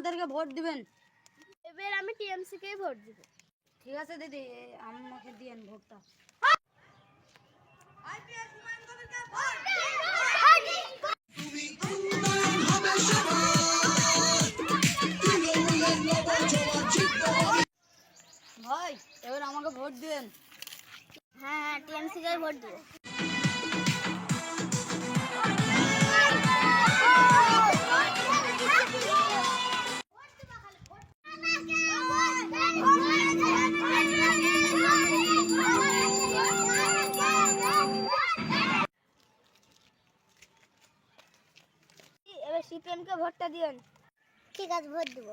আমাদেরকে ভোট দিবেন। এবার আমি টিএমসি কেই ভোট দিব। ঠিক আছে দিদি, আমাকে দিয়েন ভোটটা। ভাই এবার আমাকে ভোট দিবেন। হ্যাঁ টিএমসি কেই ভোট দিব। এবার সিপিএম কে ভোটটা দিবেন। ঠিক আছে ভোট দিব।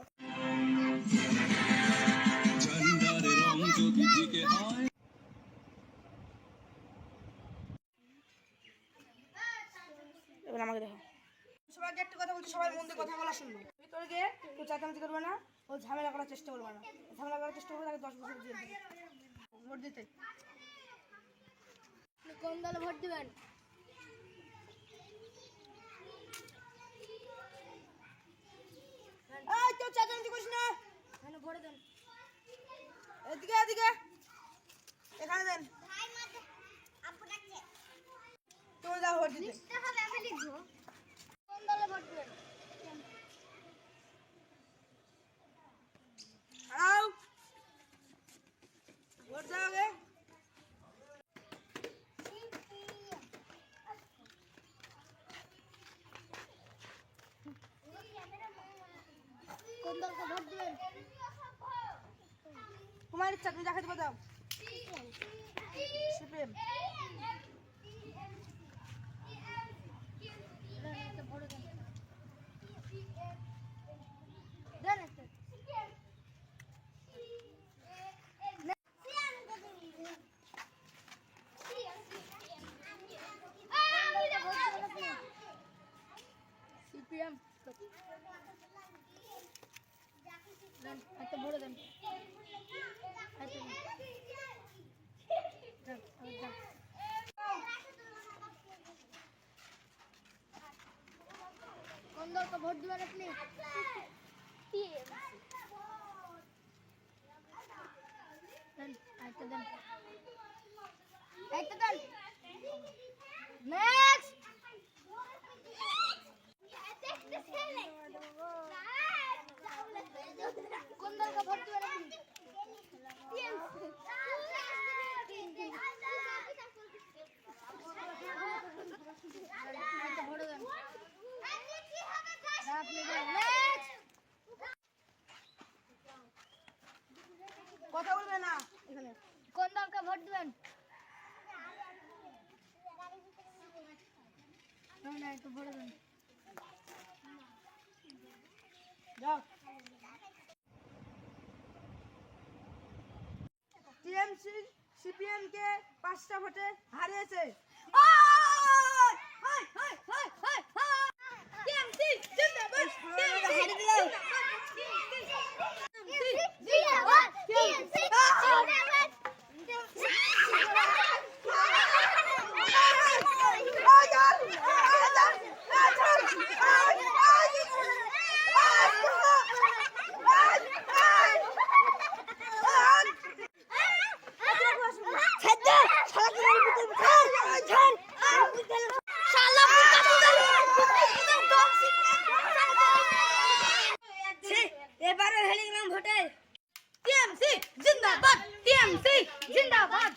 এবার আমাকে দেখো। সবাইকে একটা কথা বলছি, সবাই মন দিয়ে কথা বলা শুনবে। ভিতরে গিয়ে কেউ চাচামাচি করবে না, ও ঝামেলা করার চেষ্টা করবে না। ঝামেলা করার চেষ্টা করবে তাকে 10 বছর জেল দেবে। ভোট দিতে। কোন দলে ভোট দিবেন? এই কেউ চাচামাচি করিস না। মানে ভোট দেন। এদিকে এদিকে, এখানে দেন। তুমি যাও ভোট দিতে। আমি লিখবো। কোন দলে ভোট দিবেন? আও ভোট দাও আগে। কোন দলকে ভোট দিবেন? তোমার ইচ্ছা, তুমি যাকে দেবো দাও। সিপিএম। সিপিএম দেন, একটা ভোট দেন। কোন দলকে ভোট দিবেন আপনি? দেন, একটা দেন। একটা দেন। নেক্সট। কোন দলকে ভোট দিবেন আপনি? একটা ভোট দেন। আপনি দেন। নেক্সট। কথা বলবে না এখানে। কোন দলকে ভোট দিবেন? না একটু ভোট দেন। যাও। টিএমসি সিপিএম কে 5টা ভোটে হারিয়েছে। টিএমসি জিন্দাবাদ। এবারে হেরে গেলাম ভোটে। টিএমসি জিন্দাবাদ, টিএমসি জিন্দাবাদ।